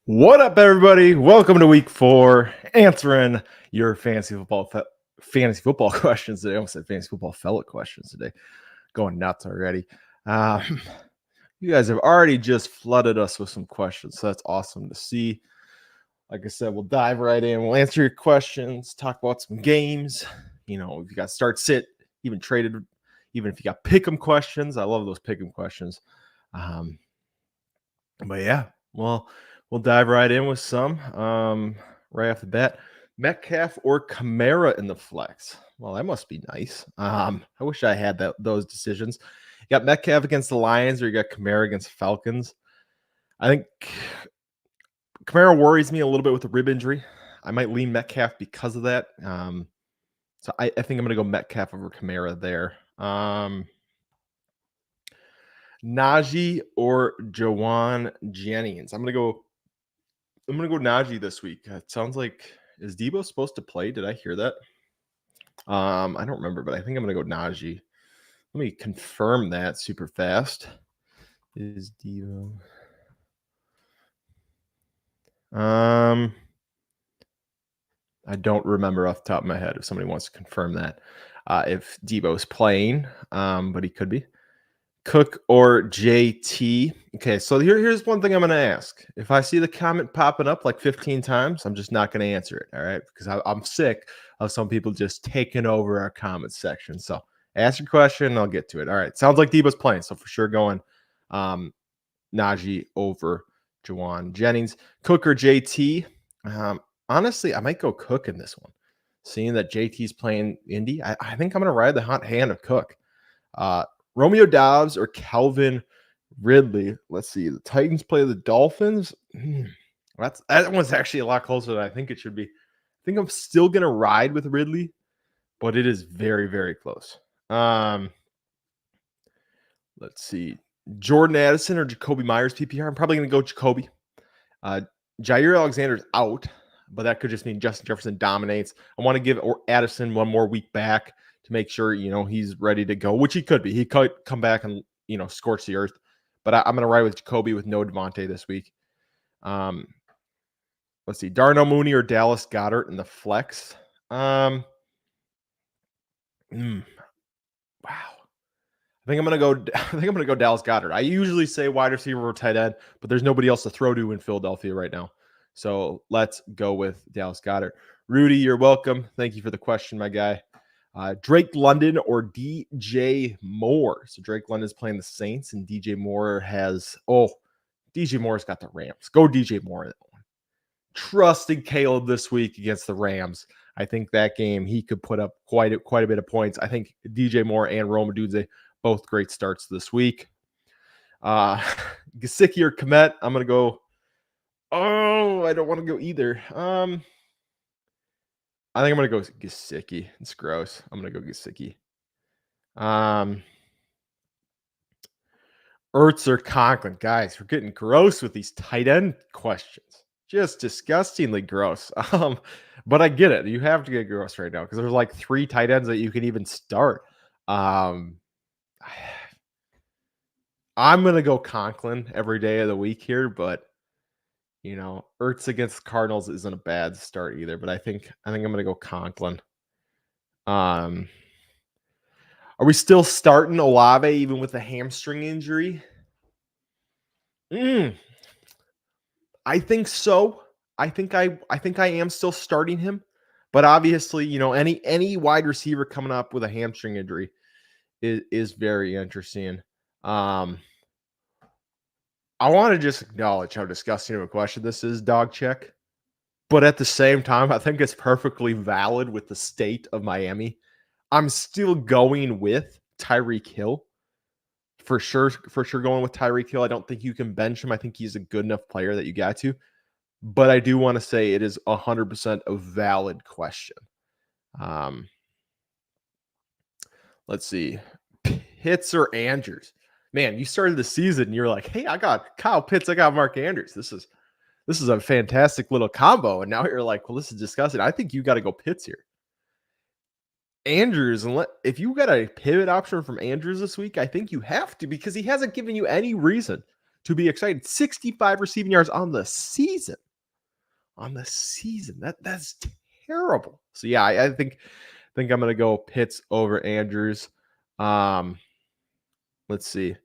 What up, everybody? Welcome to week 4, answering your fantasy football questions today. I almost said fantasy football fella questions today. Going nuts already. You guys have already just flooded us with some questions, so that's awesome to see. Like I said, we'll dive right in. We'll answer your questions, talk about some games. You know, if you got start, sit, even traded, even if you got pick'em questions. I love those pick'em questions. But yeah, well, we'll dive right in with some right off the bat. Metcalf or Kamara in the flex. Well, that must be nice. I wish I had those decisions. You got Metcalf against the Lions, or you got Kamara against the Falcons. I think Kamara worries me a little bit with the rib injury. I might lean Metcalf because of that. So I think I'm going to go Metcalf over Kamara there. Najee or Jawan Jennings. I'm gonna go Najee this week. It sounds like, is Debo supposed to play? Did I hear that? I don't remember, but I think I'm gonna go Najee. Let me confirm that super fast. Is Debo? I don't remember off the top of my head if somebody wants to confirm that. If Debo's playing, but he could be. Cook or JT. Okay, so here's one thing I'm going to ask. If I see the comment popping up like 15 times, I'm just not going to answer it, all right? Because I'm sick of some people just taking over our comment section. So ask your question, and I'll get to it. All right, sounds like Debo's playing, so for sure going Najee over Jawan Jennings. Cook or JT. Honestly, I might go Cook in this one. Seeing that JT's playing Indy, I think I'm going to ride the hot hand of Cook. Romeo Doubs or Calvin Ridley. Let's see. The Titans play the Dolphins. That one's actually a lot closer than I think it should be. I think I'm still going to ride with Ridley, but it is very, very close. Let's see. Jordan Addison or Jacoby Myers PPR. I'm probably going to go Jacoby. Jair Alexander's out, but that could just mean Justin Jefferson dominates. I want to give Addison one more week back to make sure, he's ready to go, which he could be. He could come back and, scorch the earth. But I'm going to ride with Jacoby with no Devontae this week. Let's see. Darnell Mooney or Dallas Goedert in the flex. Wow. I think I'm going to go Dallas Goedert. I usually say wide receiver or tight end, but there's nobody else to throw to in Philadelphia right now. So let's go with Dallas Goedert. Rudy, you're welcome. Thank you for the question, my guy. Drake London or DJ Moore. So Drake London's playing the Saints, and DJ Moore's got the Rams. Go DJ Moore. Trusting Caleb this week against the Rams. I think that game he could put up quite a bit of points. I think DJ Moore and Rome Odunze, both great starts this week. Gesicki or Kmet. I'm going to go. Oh, I don't want to go either. I think I'm going to go Gesicki. It's gross. I'm going to go Gesicki. Ertz or Conklin. Guys, we're getting gross with these tight end questions. Just disgustingly gross. But I get it. You have to get gross right now because there's like 3 tight ends that you can even start. I'm going to go Conklin every day of the week here, but Ertz against Cardinals isn't a bad start either, but I think I'm going to go Conklin. Are we still starting Olave even with a hamstring injury? I think so. I think I am still starting him, but obviously, any wide receiver coming up with a hamstring injury is very interesting. I want to just acknowledge how disgusting of a question this is, dog check. But at the same time, I think it's perfectly valid with the state of Miami. I'm still going with Tyreek Hill. For sure going with Tyreek Hill. I don't think you can bench him. I think he's a good enough player that you got to. But I do want to say it is 100% a valid question. Let's see. Pitts or Andrews? Man, you started the season and you're like, hey, I got Kyle Pitts, I got Mark Andrews. This is a fantastic little combo. And now you're like, well, this is disgusting. I think you got to go Pitts here. Andrews, if you got a pivot option from Andrews this week, I think you have to, because he hasn't given you any reason to be excited. 65 receiving yards on the season. That's terrible. So yeah, I think I'm gonna go Pitts over Andrews. Let's see.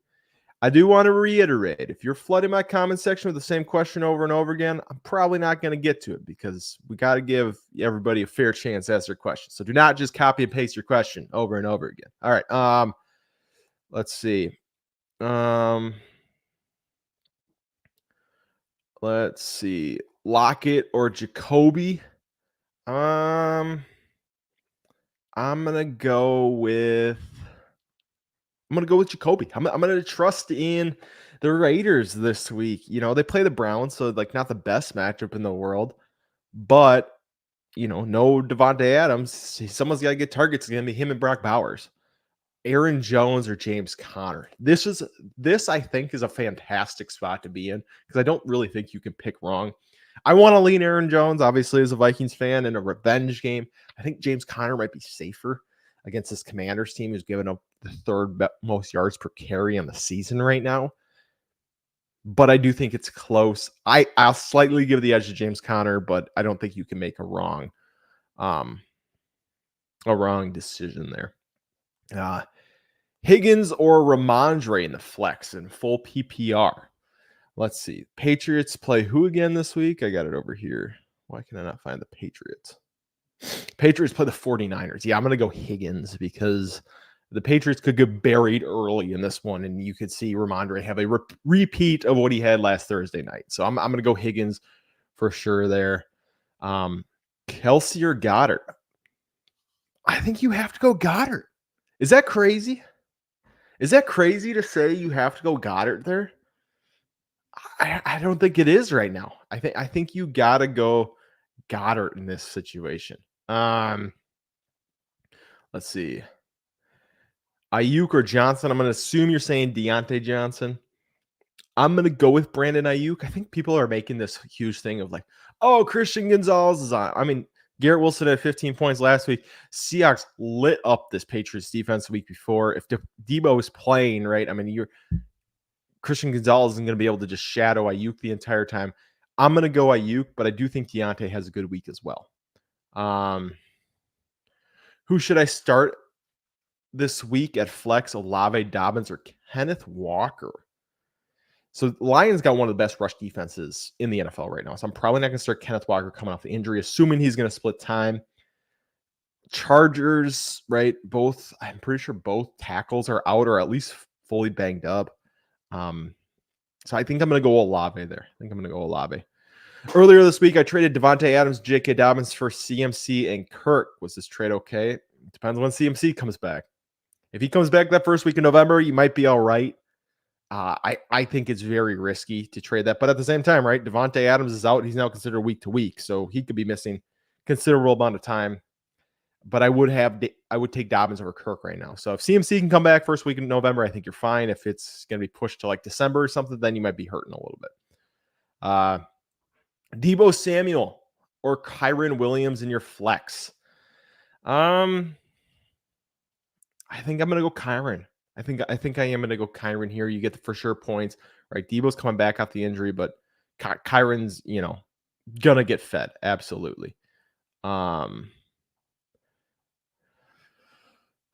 I do want to reiterate, if you're flooding my comment section with the same question over and over again, I'm probably not going to get to it because we got to give everybody a fair chance to ask their question. So do not just copy and paste your question over and over again. All right. Let's see. Let's see. Lockett or Jacoby? I'm gonna go with Jacoby. I'm gonna trust in the Raiders this week. You know, they play the Browns, so like not the best matchup in the world, but you know, no Devontae Adams. Someone's got to get targets. It's gonna be him and Brock Bowers, Aaron Jones or James Conner. This I think is a fantastic spot to be in because I don't really think you can pick wrong. I want to lean Aaron Jones, obviously, as a Vikings fan in a revenge game. I think James Conner might be safer against this Commanders team who's given up the third most yards per carry on the season right now. But I do think it's close. I'll slightly give the edge to James Conner, but I don't think you can make a wrong decision there. Higgins or Ramondre in the flex in full PPR. Let's see. Patriots play who again this week? I got it over here. Why can I not find the Patriots? Patriots play the 49ers. Yeah, I'm going to go Higgins because the Patriots could get buried early in this one, and you could see Ramondre have a repeat of what he had last Thursday night. So I'm going to go Higgins for sure there. Kelsey or Goddard? I think you have to go Goddard. Is that crazy? Is that crazy to say you have to go Goddard there? I don't think it is right now. I think you gotta go Goddard in this situation. Let's see. Ayuk or Johnson? I'm gonna assume you're saying Deontay Johnson. I'm gonna go with Brandon Ayuk. I think people are making this huge thing of like, oh, Christian Gonzalez is on. I mean, Garrett Wilson had 15 points last week. Seahawks lit up this Patriots defense the week before. If Debo is playing, right? I mean, Christian Gonzalez isn't going to be able to just shadow Ayuk the entire time. I'm going to go Ayuk, but I do think Deontay has a good week as well. Who should I start this week at flex? Olave, Dobbins, or Kenneth Walker? So the Lions got one of the best rush defenses in the NFL right now. So I'm probably not going to start Kenneth Walker coming off the injury, assuming he's going to split time. Chargers, right? I'm pretty sure both tackles are out or at least fully banged up. So I think I'm going to go Olave there. Earlier this week, I traded Devontae Adams, J.K. Dobbins for CMC and Kirk. Was this trade okay? Depends when CMC comes back. If he comes back that first week in November, you might be all right. I think it's very risky to trade that. But at the same time, right, Devontae Adams is out. He's now considered week to week, so he could be missing considerable amount of time. But I would take Dobbins over Kirk right now. So if CMC can come back first week in November, I think you're fine. If it's going to be pushed to like December or something, then you might be hurting a little bit. Deebo Samuel or Kyren Williams in your flex. I think I'm going to go Kyren. I think I am going to go Kyren here. You get the for sure points, right? Deebo's coming back off the injury, but Kyren's, going to get fed. Absolutely.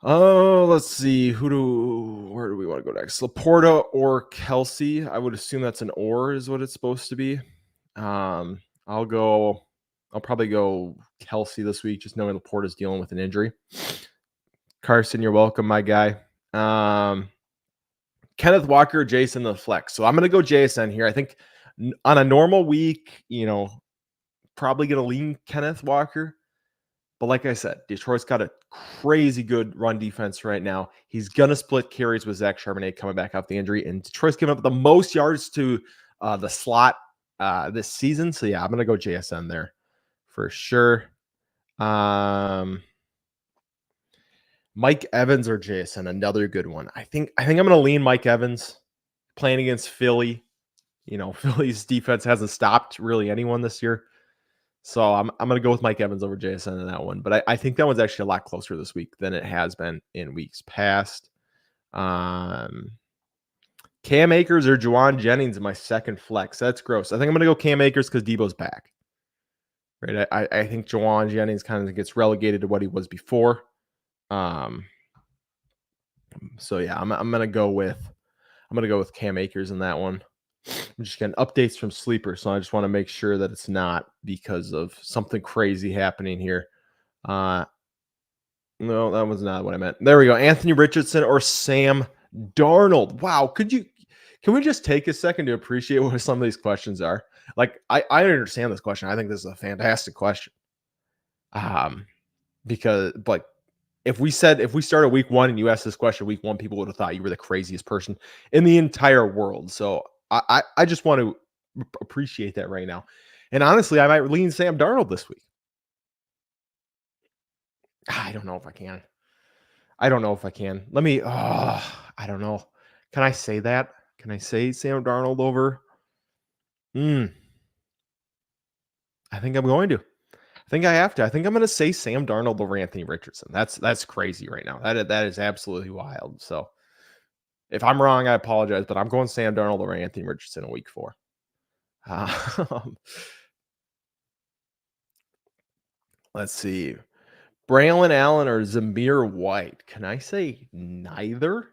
Let's see. Where do we want to go next? Laporta or Kelsey? I would assume that's an or is what it's supposed to be. I'll probably go Kelsey this week, just knowing Laporta's dealing with an injury. Carson, you're welcome, my guy. Kenneth Walker, Jason the flex. So I'm going to go JSN here. I think on a normal week, probably going to lean Kenneth Walker. But like I said, Detroit's got a crazy good run defense right now. He's going to split carries with Zach Charbonnet coming back off the injury. And Detroit's given up the most yards to the slot this season. So, yeah, I'm going to go JSN there for sure. Mike Evans or JSN, another good one. I think I'm going to lean Mike Evans playing against Philly. Philly's defense hasn't stopped really anyone this year. So I'm going to go with Mike Evans over JSN in that one. But I think that one's actually a lot closer this week than it has been in weeks past. Cam Akers or Juwan Jennings in my second flex. That's gross. I think I'm going to go Cam Akers because Debo's back. Right. I think Juwan Jennings kind of gets relegated to what he was before. So yeah, I'm gonna go with Cam Akers in that one. I'm just getting updates from Sleeper, so I just want to make sure that it's not because of something crazy happening here. No, that was not what I meant. There we go. Anthony Richardson or Sam Darnold. Wow, can we just take a second to appreciate what some of these questions are? Like, I understand this question. I think this is a fantastic question. Because like if we started week 1 and you asked this question week 1, people would have thought you were the craziest person in the entire world. So I just want to appreciate that right now. And honestly, I might lean Sam Darnold this week. I don't know if I can. Let me. I don't know. Can I say that? Can I say Sam Darnold over? I think I'm going to. I think I have to. I think I'm going to say Sam Darnold over Anthony Richardson. That's crazy right now. That is absolutely wild. So if I'm wrong, I apologize, but I'm going Sam Darnold over Anthony Richardson in week 4. Let's see. Braylon Allen or Zamir White. Can I say neither?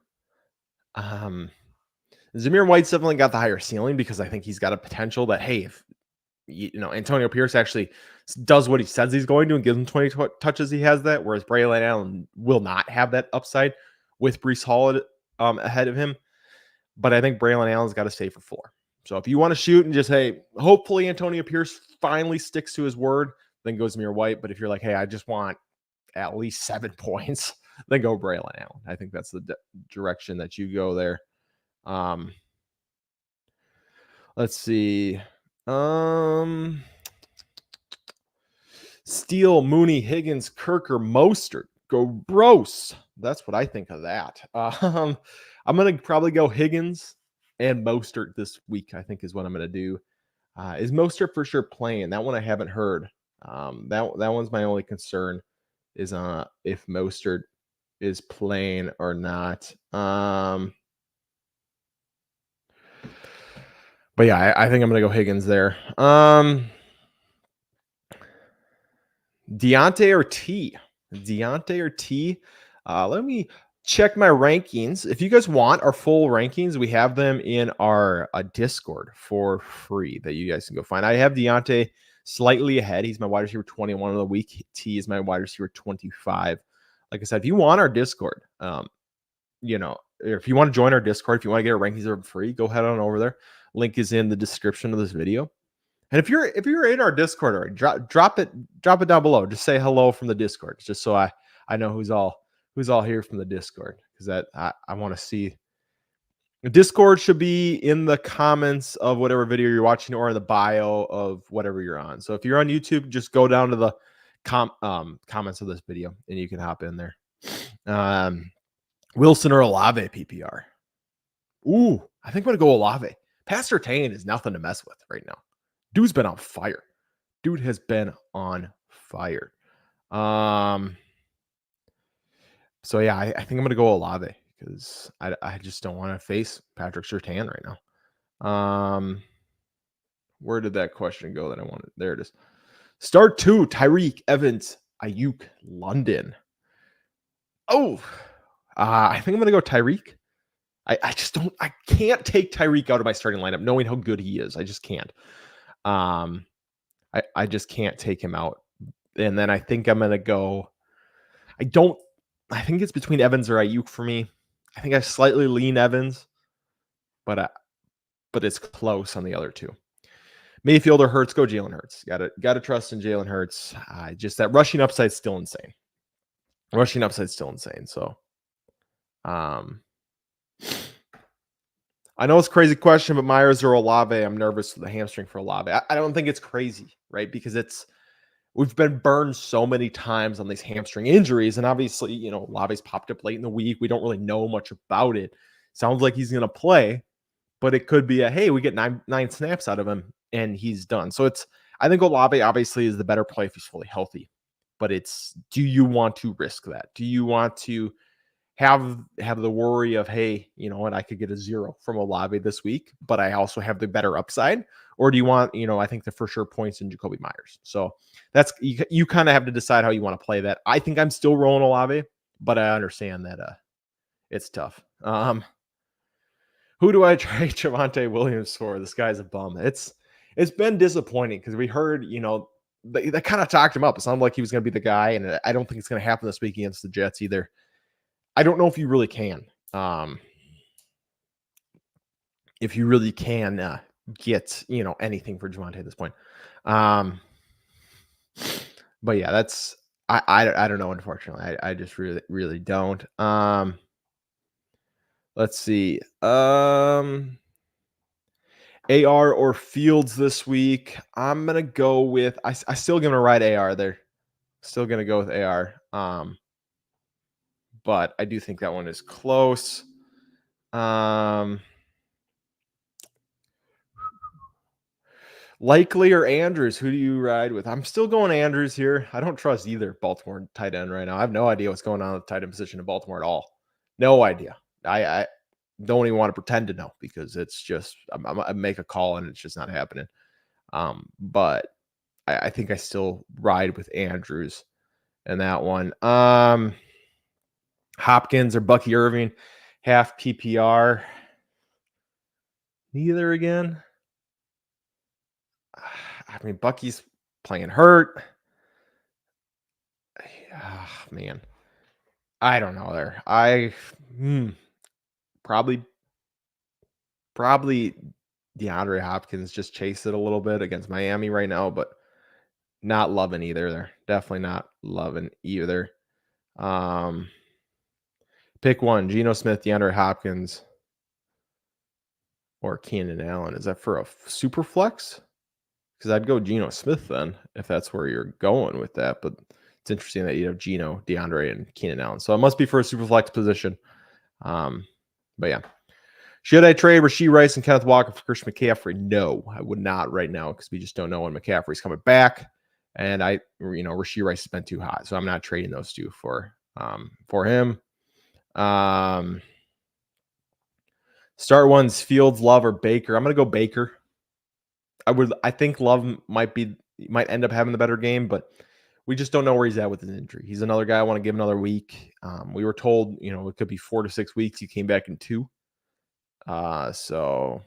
Zamir White's definitely got the higher ceiling because I think he's got a potential that, hey, if Antonio Pierce actually does what he says he's going to and gives him 20 touches, he has that, whereas Braylon Allen will not have that upside with Breece Hall ahead of him. But I think Braylon Allen's got to stay for 4. So if you want to shoot and just, hey, hopefully Antonio Pierce finally sticks to his word, then goes Zamir White. But if you're like, hey, I just want at least 7 points, then go Braylon Allen. I think that's the direction that you go there. Let's see. Steele, Mooney, Higgins, Kirk, or Mostert. Go Bros. That's what I think of that. I'm going to probably go Higgins and Mostert this week, I think is what I'm going to do. Is Mostert for sure playing? That one I haven't heard. That one's my only concern is if Mostert is playing or not. But yeah, I think I'm going to go Higgins there. Deontay or T? Let me check my rankings. If you guys want our full rankings, we have them in our Discord for free that you guys can go find. I have Deontay slightly ahead. He's my wide receiver 21 of the week. T is my wide receiver 25. Like I said, if you want our Discord, if you want to join our Discord, if you want to get our rankings are free, go head on over there. Link is in the description of this video. And if you're in our Discord already, drop it down below. Just say hello from the Discord, just so I know who's all here from the Discord, because that I want to see. The Discord should be in the comments of whatever video you're watching or in the bio of whatever you're on. So if you're on YouTube, just go down to the comments of this video and you can hop in there. Wilson or Olave PPR. Ooh, I think I'm gonna go Olave. Pastor Tane is nothing to mess with right now. Dude's been on fire. Dude has been on fire. So yeah, I think I'm gonna go Olave because I just don't want to face Patrick Surtain right now. Where did that question go that I wanted? There it is. Start 2, Tyreek, Evans, Ayuk, London. Oh, I think I'm gonna go Tyreek. I can't take Tyreek out of my starting lineup knowing how good he is. I just can't. I just can't take him out. And then I think I'm gonna go. I think it's between Evans or Ayuk for me. I think I slightly lean Evans, but it's close on the other two. Mayfield or Hurts, go Jalen Hurts. Got to trust in Jalen Hurts. Just that rushing upside is still insane. So, I know it's a crazy question, but Myers or Olave, I'm nervous with the hamstring for Olave. I don't think it's crazy, right? Because we've been burned so many times on these hamstring injuries. And obviously, Olave's popped up late in the week. We don't really know much about it. Sounds like he's going to play, but it could be hey, we get nine snaps out of him and he's done. So I think Olave obviously is the better play if he's fully healthy, but do you want to risk that? Do you want to have the worry of, hey, you know what, I could get a 0 from Olave this week, but I also have the better upside? Or do you want, I think the for sure points in Jacoby Myers? So that's, you kind of have to decide how you want to play that. I think I'm still rolling Olave, but I understand that it's tough. Who do I trade Javonte Williams for? This guy's a bum. It's been disappointing because we heard, they kind of talked him up. It sounded like he was going to be the guy, and I don't think it's going to happen this week against the Jets either. I don't know if you really can. If you really can get, anything for Javonte at this point. But yeah, that's I don't know, unfortunately. I just really, really don't. Let's see. AR or Fields this week. I'm gonna go with I still gonna ride AR there. Still gonna go with AR. But I do think that one is close. Likely or Andrews, who do you ride with? I'm still going Andrews here. I don't trust either Baltimore tight end right now. I have no idea what's going on with the tight end position in Baltimore at all. No idea. I don't even want to pretend to know because it's just I make a call and it's just not happening. But I think I still ride with Andrews in that one. Hopkins or Bucky Irving, half PPR. Neither again. I mean, Bucky's playing hurt. Oh, man. I don't know there. Probably DeAndre Hopkins just chased it a little bit against Miami right now, but not loving either there. Definitely not loving either. Pick one, Geno Smith, DeAndre Hopkins, or Keenan Allen. Is that for a super flex? Because I'd go Geno Smith then, if that's where you're going with that. But it's interesting that you have Geno, DeAndre, and Keenan Allen. So it must be for a super flex position. But yeah. Should I trade Rashee Rice and Kenneth Walker for Christian McCaffrey? No, I would not right now because we just don't know when McCaffrey's coming back. And Rashee Rice has been too hot. So I'm not trading those two for him. Start ones, Fields, Love, or Baker. I'm going to go Baker. I think Love might end up having the better game, but we just don't know where he's at with his injury. He's another guy I want to give another week. We were told, it could be 4 to 6 weeks. He came back in 2. So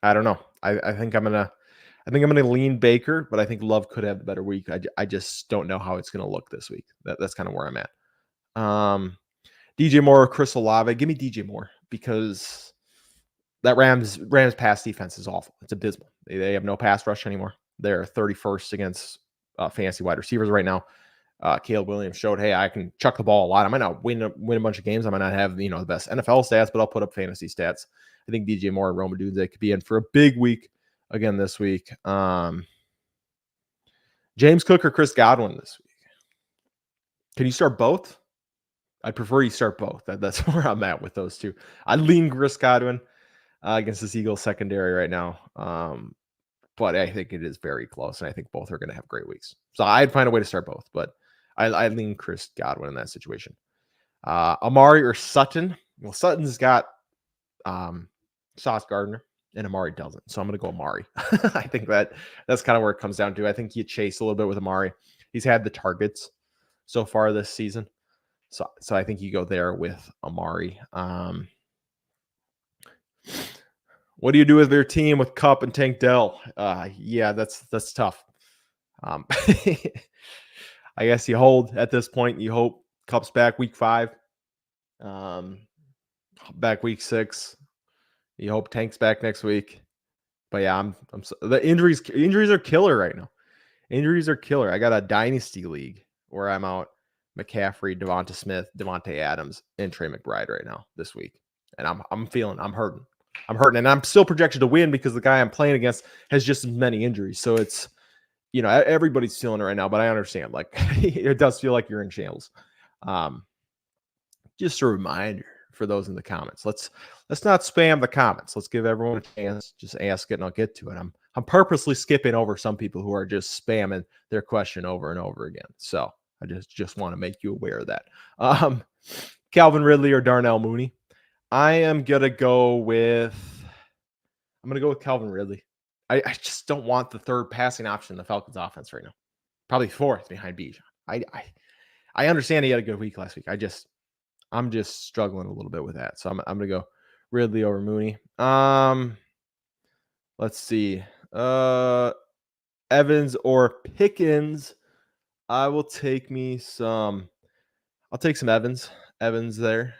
I don't know. I think I'm gonna lean Baker, but I think Love could have the better week. I just don't know how it's gonna look this week. That's kind of where I'm at. DJ Moore or Chris Olave. Give me DJ Moore because that Rams pass defense is awful. It's abysmal. They have no pass rush anymore. They're 31st against fantasy wide receivers right now. Caleb Williams showed, hey, I can chuck the ball a lot. I might not win a bunch of games. I might not have the best NFL stats, but I'll put up fantasy stats. I think DJ Moore and Roma Dunze could be in for a big week again this week. James Cook or Chris Godwin this week? Can you start both? I'd prefer you start both. That's where I'm at with those two. I'd lean Chris Godwin against this Eagles secondary right now. But I think it is very close, and I think both are going to have great weeks. So I'd find a way to start both, but I lean Chris Godwin in that situation. Amari or Sutton? Well, Sutton's got Sauce Gardner, and Amari doesn't. So I'm going to go Amari. I think that's kind of where it comes down to. I think you chase a little bit with Amari. He's had the targets so far this season. So I think you go there with Amari. What do you do with your team with Kupp and Tank Dell? Yeah, that's tough. I guess you hold at this point. You hope Kupp's back week 5, back week 6. You hope Tank's back next week. But yeah, the injuries are killer right now. Injuries are killer. I got a dynasty league where I'm out McCaffrey, Devonta Smith, Devontae Adams, and Trey McBride right now this week, and I'm hurting. I'm hurting, and I'm still projected to win because the guy I'm playing against has just as many injuries. So it's, everybody's feeling it right now, but I understand. Like, it does feel like you're in shambles. Just a reminder for those in the comments. Let's not spam the comments. Let's give everyone a chance. Just ask it, and I'll get to it. I'm purposely skipping over some people who are just spamming their question over and over again. So I just want to make you aware of that. Calvin Ridley or Darnell Mooney. I'm going to go with Calvin Ridley. I just don't want the third passing option in the Falcons offense right now. Probably fourth behind Bijan. I understand he had a good week last week. I'm just struggling a little bit with that. So I'm going to go Ridley over Mooney. Let's see. Evans or Pickens. I'll take some Evans. Evans there.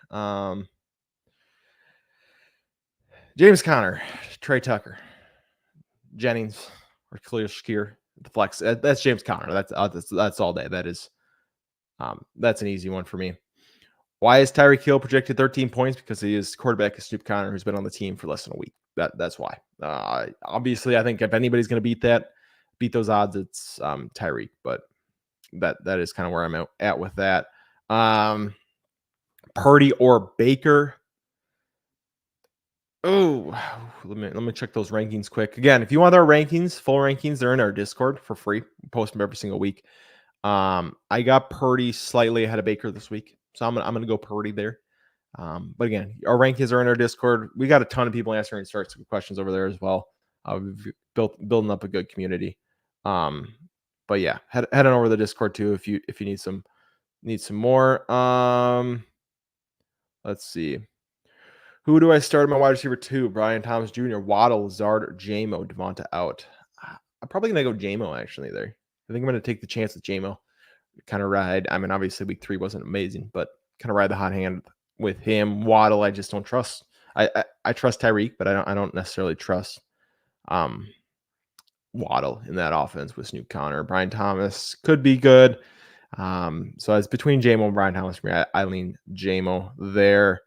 James Conner, Trey Tucker, Jennings, or Khalil Shakir, the flex. That's James Conner. That's all day. That's an easy one for me. Why is Tyreek Hill projected 13 points? Because he is quarterback of Snoop Conner, who's been on the team for less than a week. That's why. Obviously, I think if anybody's going to beat those odds, it's Tyreek. But that is kind of where I'm at with that. Purdy or Baker. Oh, let me check those rankings quick. Again, if you want our rankings, full rankings, they're in our Discord for free. We post them every single week. I got Purdy slightly ahead of Baker this week, so I'm gonna go Purdy there. But again, our rankings are in our Discord. We got a ton of people answering starts questions over there as well. We've building up a good community. But yeah, head on over to the Discord too if you need some more. Let's see. Who do I start in my wide receiver 2? Brian Thomas Jr., Waddle, Zard, or J-Mo, Devonta out? I'm probably going to go J-Mo actually there. I think I'm going to take the chance with J-Mo. Kind of ride. I mean, obviously week 3 wasn't amazing, but kind of ride the hot hand with him. Waddle, I just don't trust. I trust Tyreek, but I don't necessarily trust Waddle in that offense with Snoop Conner. Brian Thomas could be good. So it's between J-Mo and Brian Thomas for me. I lean J-Mo there.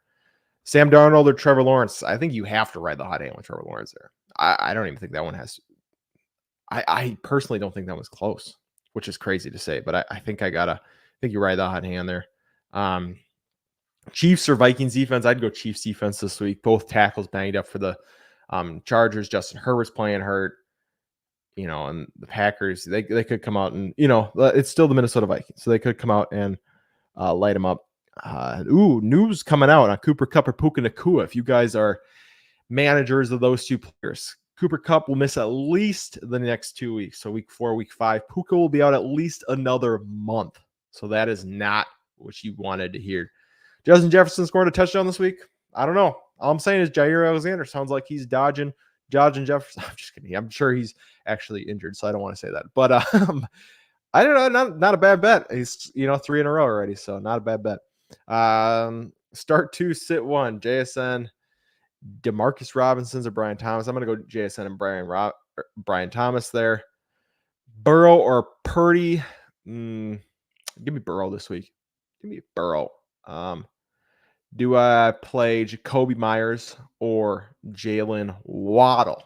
Sam Darnold or Trevor Lawrence. I think you have to ride the hot hand with Trevor Lawrence there. I don't even think that one has. I personally don't think that was close, which is crazy to say, but I think you ride the hot hand there. Chiefs or Vikings defense. I'd go Chiefs defense this week. Both tackles banged up for the Chargers. Justin Herbert's playing hurt. And the Packers, they could come out and, it's still the Minnesota Vikings. So they could come out and light them up. News coming out on Cooper Kupp or Puka Nacua. If you guys are managers of those two players, Cooper Kupp will miss at least the next 2 weeks. So week 4, week 5, Puka will be out at least another month. So that is not what you wanted to hear. Justin Jefferson scored a touchdown this week. I don't know. All I'm saying is Jair Alexander sounds like he's dodging Jefferson. I'm just kidding. I'm sure he's actually injured, so I don't want to say that. But I don't know. Not a bad bet. He's 3 in a row already, so not a bad bet. Start 2, sit 1. JSN, Demarcus Robinson's or Brian Thomas. I'm going to go JSN and Brian Thomas there. Burrow or Purdy. Give me Burrow this week. Give me Burrow. Do I play Jacoby Myers or Jalen Waddle?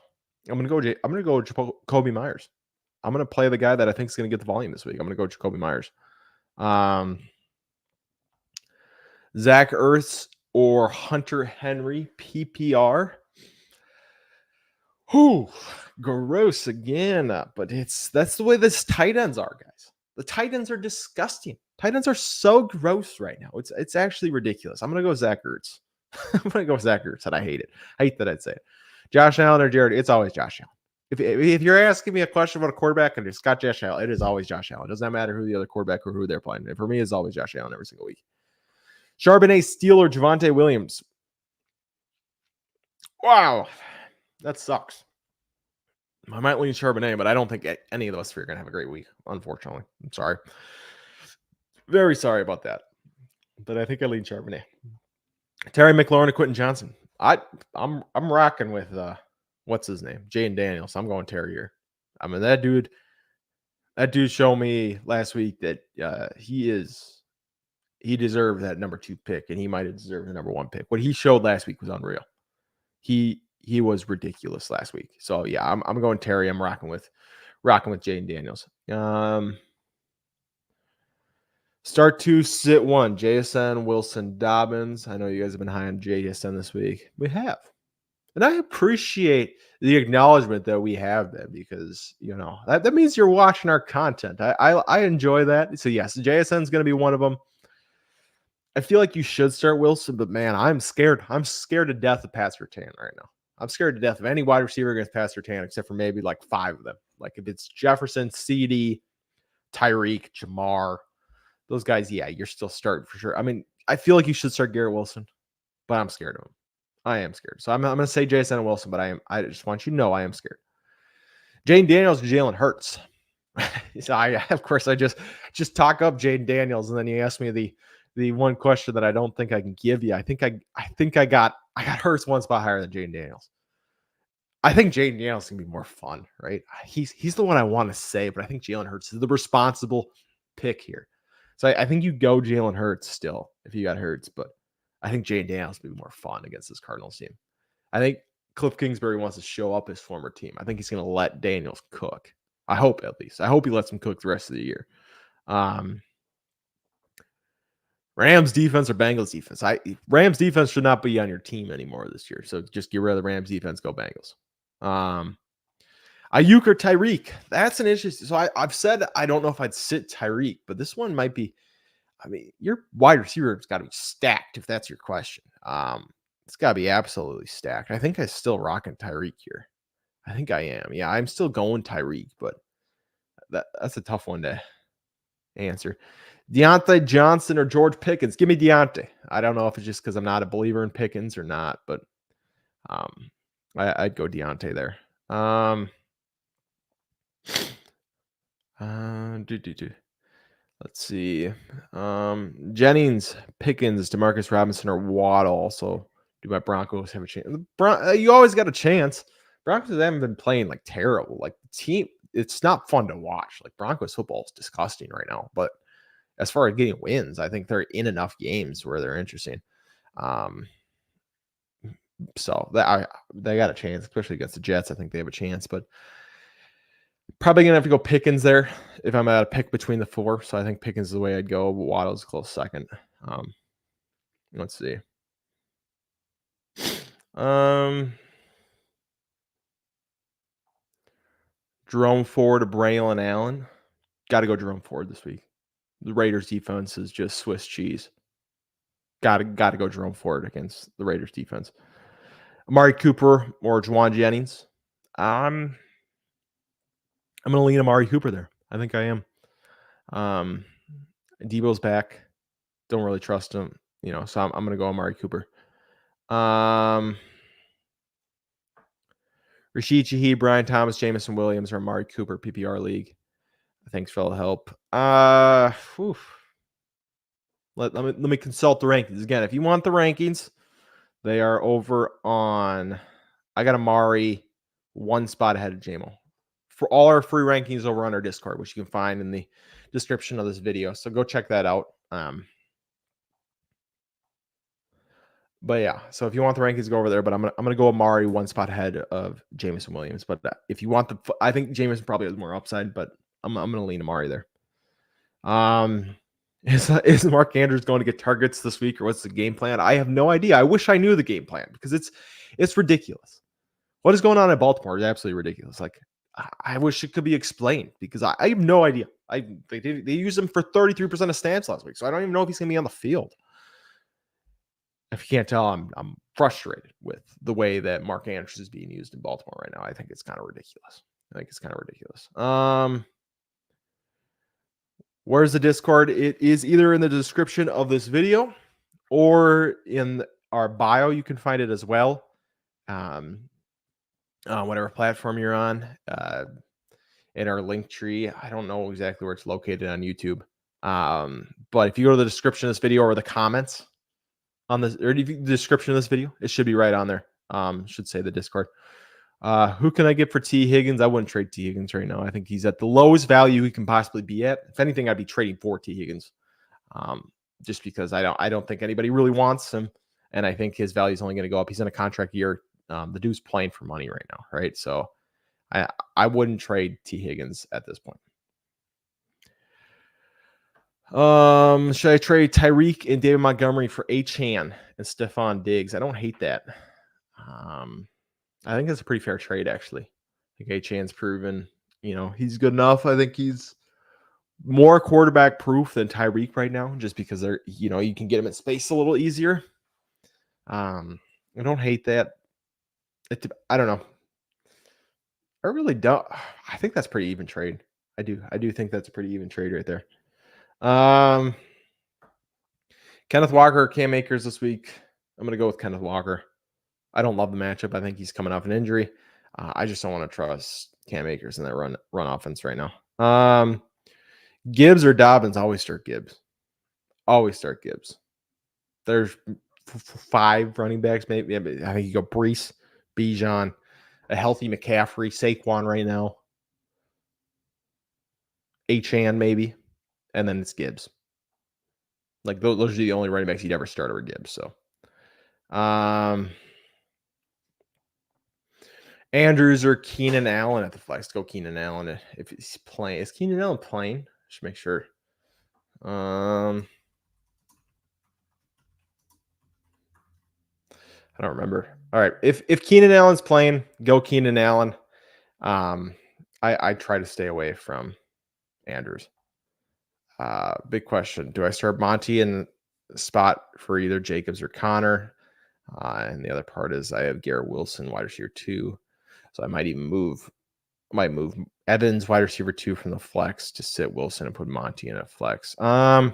I'm going to go Jacoby Myers. I'm going to play the guy that I think is going to get the volume this week. I'm going to go Jacoby Myers. Zach Ertz or Hunter Henry, PPR. Gross again. But that's the way this tight ends are, guys. The tight ends are disgusting. Tight ends are so gross right now. It's actually ridiculous. I'm going to go Zach Ertz. I'm going to go Zach Ertz, and I hate it. I hate that I'd say it. Josh Allen or Jared? It's always Josh Allen. If you're asking me a question about a quarterback and it's got Josh Allen, it is always Josh Allen. It doesn't matter who the other quarterback or who they're playing. For me, it's always Josh Allen every single week. Charbonnet, Steele, or Javonte Williams? Wow, that sucks. I might lean Charbonnet, but I don't think any of us three are going to have a great week, unfortunately. I'm sorry. Very sorry about that. But I think I lean Charbonnet. Terry McLaurin or Quentin Johnson? I'm rocking with what's his name? Jaden Daniels. I'm going Terry here. I mean, that dude showed me last week that he deserved that number 2 pick, and he might have deserved the number 1 pick. What he showed last week was unreal. He was ridiculous last week. So yeah, I'm going Terry. I'm rocking with Jaden Daniels. Start 2, sit 1. JSN, Wilson, Dobbins. I know you guys have been high on JSN this week. We have. And I appreciate the acknowledgement that we have that, because, that means you're watching our content. I enjoy that. So yes, JSN is going to be one of them. I feel like you should start Wilson, but man, I'm scared. I'm scared to death of Pat Surtain right now. I'm scared to death of any wide receiver against Pat Surtain, except for maybe like 5 of them. Like if it's Jefferson, CD, Tyreek, Jamar, those guys, yeah, you're still starting for sure. I mean, I feel like you should start Garrett Wilson, but I'm scared of him. I am scared. So I'm going to say Jason Wilson, but I just want you to know I am scared. Jane Daniels and Jalen Hurts. So of course, I just talk up Jaden Daniels, and then you ask me the one question that I don't think I can give you. I think I got Hurts one spot higher than Jaden Daniels. I think Jaden Daniels can be more fun, right? He's the one I want to say, but I think Jalen Hurts is the responsible pick here. So I think you go Jalen Hurts still if you got Hurts, but I think Jaden Daniels would be more fun against this Cardinals team. I think Cliff Kingsbury wants to show up his former team. I think he's going to let Daniels cook. I hope at least. I hope he lets him cook the rest of the year. Rams defense or Bengals defense? Rams defense should not be on your team anymore this year. So just get rid of the Rams defense, go Bengals. Ayuk or Tyreek? That's an interesting. So I've said I don't know if I'd sit Tyreek, but this one might be. I mean, your wide receiver has got to be stacked if that's your question. It's got to be absolutely stacked. I think I'm still rocking Tyreek here. I think I am. Yeah, I'm still going Tyreek, but that's a tough one to answer. Deontay Johnson or George Pickens? Give me Deontay. I don't know if it's just because I'm not a believer in Pickens or not, but I'd go Deontay there. Let's see. Jennings, Pickens, Demarcus Robinson, or Waddle. Also, do my Broncos have a chance? You always got a chance. Broncos haven't been playing like terrible. Like the team, it's not fun to watch. Like Broncos football is disgusting right now. But as far as getting wins, I think they're in enough games where they're interesting. So they got a chance, especially against the Jets. I think they have a chance, but probably gonna have to go Pickens there if I'm at a pick between the 4. So I think Pickens is the way I'd go. But Waddle's a close second. Let's see. Jerome Ford or Braylon Allen? Got to go Jerome Ford this week. The Raiders defense is just Swiss cheese. Got to go Jerome Ford against the Raiders defense. Amari Cooper or Juwan Jennings? I'm going to lean Amari Cooper there. I think I am. Debo's back. Don't really trust him, so I'm going to go Amari Cooper. Rashid Shaheed, Brian Thomas, Jameson Williams, or Amari Cooper, PPR league. Thanks for all the help. Let me consult the rankings again. If you want the rankings, they are over on. I got Amari one spot ahead of JMO. For all our free rankings over on our Discord, which you can find in the description of this video. So go check that out. But yeah, so if you want the rankings, go over there. But I'm gonna go Amari one spot ahead of Jameson Williams. But if you want I think Jameson probably has more upside, but I'm gonna lean Amari there. Is Mark Andrews going to get targets this week, or what's the game plan? I have no idea. I wish I knew the game plan because it's ridiculous. What is going on in Baltimore is absolutely ridiculous. Like I wish it could be explained because I have no idea. They used him for 33% of snaps last week, so I don't even know if he's gonna be on the field. If you can't tell, I'm frustrated with the way that Mark Andrews is being used in Baltimore right now. I think it's kind of ridiculous. Where's the Discord? It is either in the description of this video or in our bio. You can find it as well. Whatever platform you're on, in our link tree. I don't know exactly where it's located on YouTube. But if you go to the description of this video or the comments on this, or the description of this video, it should be right on there. Should say the Discord. Who can I get for T. Higgins? I wouldn't trade T. Higgins right now. I think he's at the lowest value he can possibly be at. If anything, I'd be trading for T. Higgins, just because I don't think anybody really wants him, and I think his value is only going to go up. He's in a contract year. The dude's playing for money right now, right? So I wouldn't trade T. Higgins at this point. Should I trade Tyreek and David Montgomery for Achane and Stephon Diggs? I don't hate that. I think that's a pretty fair trade, actually. I think Achane's proven, he's good enough. I think he's more quarterback proof than Tyreek right now, just because they're, you can get him in space a little easier. I don't hate that. I don't know. I really don't. I think that's pretty even trade. I do think that's a pretty even trade right there. Kenneth Walker, Cam Akers this week. I'm going to go with Kenneth Walker. I don't love the matchup. I think he's coming off an injury. I just don't want to trust Cam Akers in that run offense right now. Gibbs or Dobbins? Always start Gibbs. Always start Gibbs. There's 5 running backs, maybe. I think you go Brees, Bijan, a healthy McCaffrey, Saquon right now, Achane maybe, and then it's Gibbs. Like those are the only running backs you'd ever start over Gibbs. So, Andrews or Keenan Allen at the flex. Go Keenan Allen if he's playing. Is Keenan Allen playing? Just make sure. I don't remember. All right. If Keenan Allen's playing, go Keenan Allen. I try to stay away from Andrews. Big question. Do I start Monty in the spot for either Jacobs or Connor? And the other part is I have Garrett Wilson, wide receiver 2. So I might move Evans, wide receiver 2 from the flex to sit Wilson and put Monty in a flex. I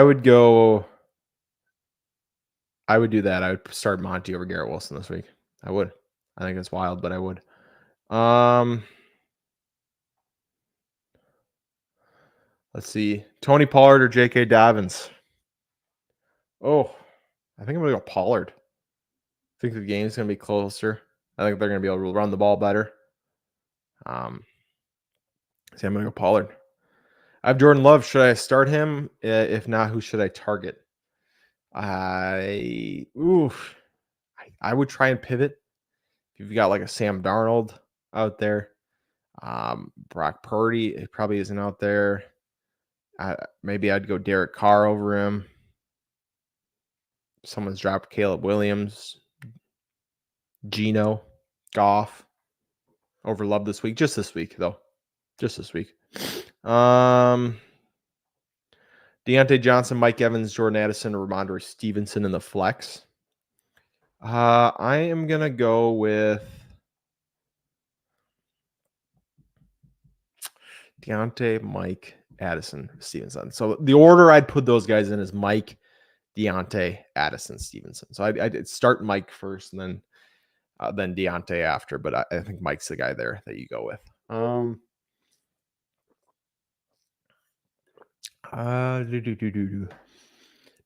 would do that. I would start Monty over Garrett Wilson this week. I would. I think it's wild, but I would. Let's see. Tony Pollard or J.K. Dobbins? Oh, I think I'm going to go Pollard. I think the game's going to be closer. I think they're going to be able to run the ball better. So I'm going to go Pollard. I have Jordan Love. Should I start him? If not, who should I target? I would try and pivot. If you've got like a Sam Darnold out there, Brock Purdy, it probably isn't out there. Maybe I'd go Derek Carr over him. Someone's dropped Caleb Williams, Geno, Goff over Love this week. Just this week, though. Just this week. Deontay Johnson, Mike Evans, Jordan Addison, Ramondre Stevenson in the flex. I am going to go with Deontay, Mike, Addison, Stevenson. So the order I'd put those guys in is Mike, Deontay, Addison, Stevenson. So I'd start Mike first and then Deontay after. But I think Mike's the guy there that you go with.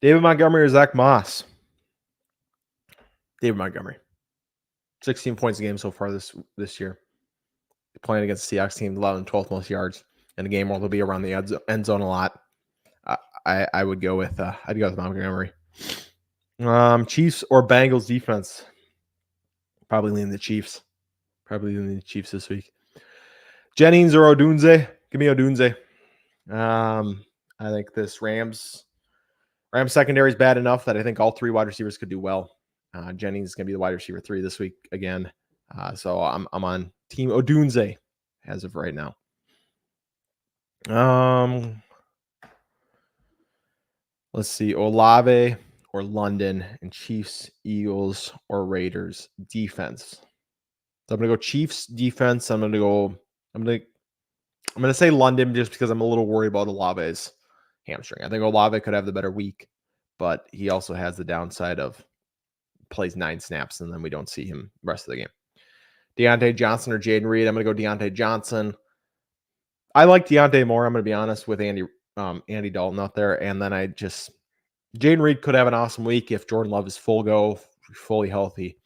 David Montgomery or Zach Moss? David Montgomery. 16 points a game so far this year. Playing against the Seahawks team, 11th, 12th most yards in a game where they'll be around the end zone a lot. I would go with Montgomery. Chiefs or Bengals defense? Probably lean the Chiefs. This week. Jennings or Odunze? Give me Odunze. I think this Rams secondary is bad enough that I think all 3 wide receivers could do well. Jennings is going to be the wide receiver 3 this week again. So I'm on Team Odunze as of right now. Let's see. Olave or London and Chiefs, Eagles, or Raiders defense. So I'm going to go Chiefs defense. I'm going to say London just because I'm a little worried about Olave's hamstring. I think Olave could have the better week, but he also has the downside of plays 9 snaps and then we don't see him the rest of the game. Deontay Johnson or Jaden Reed? I'm going to go Deontay Johnson. I like Deontay more, I'm going to be honest, with Andy Dalton out there. And then Jaden Reed could have an awesome week if Jordan Love is fully healthy.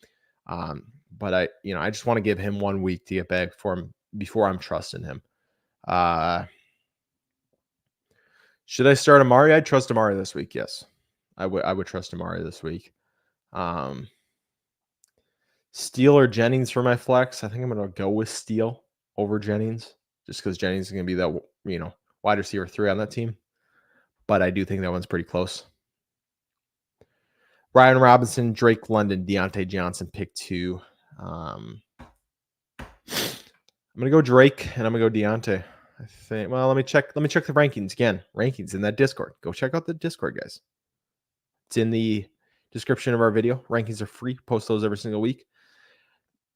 But I just want to give him 1 week to get back for him before I'm trusting him. Should I start Amari? I'd trust Amari this week. Yes, I would trust Amari this week. Steele or Jennings for my flex? I think I'm going to go with Steele over Jennings just because Jennings is going to be that wide receiver 3 on that team. But I do think that one's pretty close. Brian Robinson, Drake London, Deontay Johnson, pick 2. I'm going to go Drake and I'm going to go Deontay. I think. Well, let me check. Let me check the rankings again. Rankings in that Discord. Go check out the Discord, guys. It's in the description of our video. Rankings are free. Post those every single week.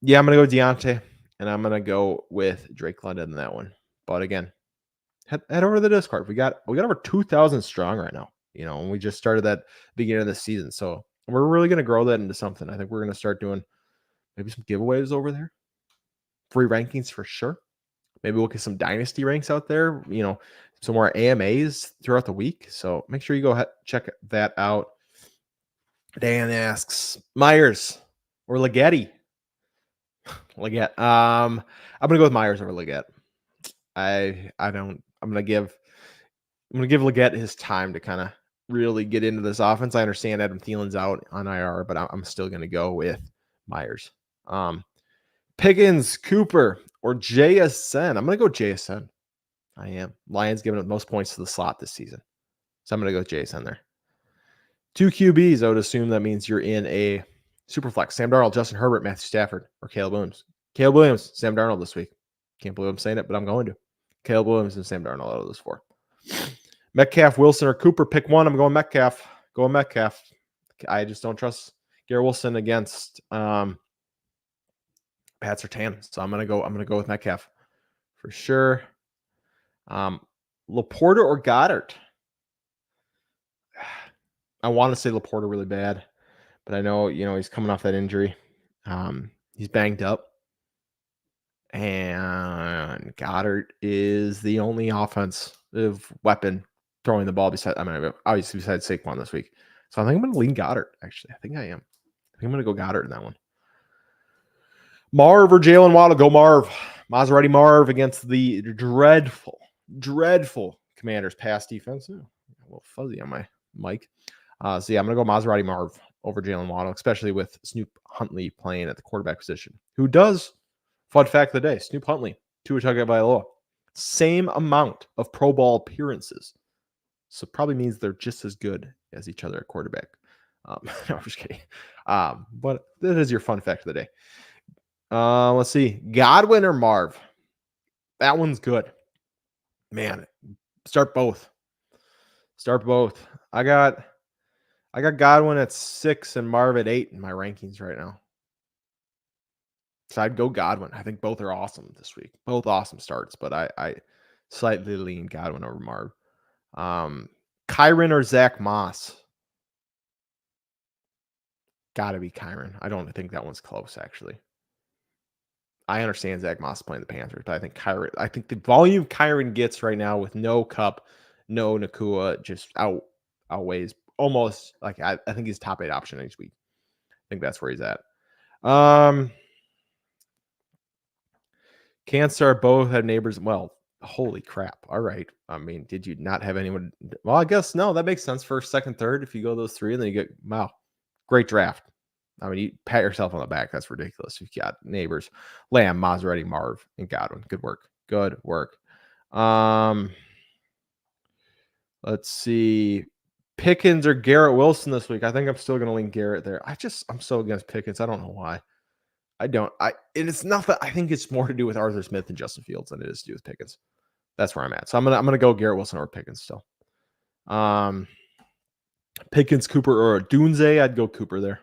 Yeah, I'm gonna go Deontay, and I'm gonna go with Drake London in that one. But again, head over to the Discord. We got over 2,000 strong right now. You know, and we just started that beginning of the season, so we're really gonna grow that into something. I think we're gonna start doing maybe some giveaways over there. Free rankings for sure. Maybe we'll get some dynasty ranks out there. You know, some more AMAs throughout the week. So make sure you go check that out. Dan asks Myers or Leggetti. Leggett. I'm gonna go with Myers over Leggett. I'm gonna give Leggett his time to kind of really get into this offense. I understand Adam Thielen's out on IR, but I'm still gonna go with Myers. Pickens, Cooper, or JSN. I'm gonna go JSN. I am. Lions giving up most points to the slot this season. So I'm gonna go JSN there. 2 QBs, I would assume that means you're in a super flex. Sam Darnold, Justin Herbert, Matthew Stafford, or Caleb Williams. Caleb Williams, Sam Darnold this week. Can't believe I'm saying it, but I'm going to. Caleb Williams and Sam Darnold out of those 4. Metcalf, Wilson, or Cooper. Pick one. I'm going Metcalf. Going Metcalf. I just don't trust Garrett Wilson against Pat Surtain. So I'm gonna go with Metcalf for sure. Laporta or Goddard. I want to say Laporta really bad, but I know, he's coming off that injury. He's banged up. And Goddard is the only offensive weapon throwing the ball obviously besides Saquon this week. So I think I'm going to lean Goddard, actually. I think I am. I think I'm going to go Goddard in that one. Marv or Jalen Waddle? Go Marv. Maserati Marv against the dreadful Commanders pass defense. Ooh, a little fuzzy on my mic. So yeah, I'm going to go Maserati Marv over Jalen Waddle, especially with Snoop Huntley playing at the quarterback position. Who does, fun fact of the day, Snoop Huntley, Tua Tagovailoa, same amount of Pro Bowl appearances. So probably means they're just as good as each other at quarterback. No, I'm just kidding. But that is your fun fact of the day. Let's see. Godwin or Marv? That one's good. Man, start both. I got Godwin at 6 and Marv at 8 in my rankings right now. So I'd go Godwin. I think both are awesome this week. Both awesome starts, but I slightly lean Godwin over Marv. Kyren or Zach Moss? Gotta be Kyren. I don't think that one's close, actually. I understand Zach Moss playing the Panthers, but I think the volume Kyren gets right now with no Cup, no Nakua just outweighs almost, like, I think he's top 8 option each week. I think that's where he's at. Cancer both have neighbors. Well, holy crap. All right. I mean, did you not have anyone? Well, I guess no, that makes sense. First, second, third. If you go those 3, and then you get, wow, great draft. I mean, you pat yourself on the back. That's ridiculous. You've got neighbors, Lamb, Maserati, Marv, and Godwin. Good work. Let's see. Pickens or Garrett Wilson this week. I think I'm still going to lean Garrett there. I'm so against Pickens. I don't know why. And it's not that. I think it's more to do with Arthur Smith and Justin Fields than it is to do with Pickens. That's where I'm at. So I'm gonna go Garrett Wilson or Pickens still. Pickens, Cooper, or Dunze. I'd go Cooper there.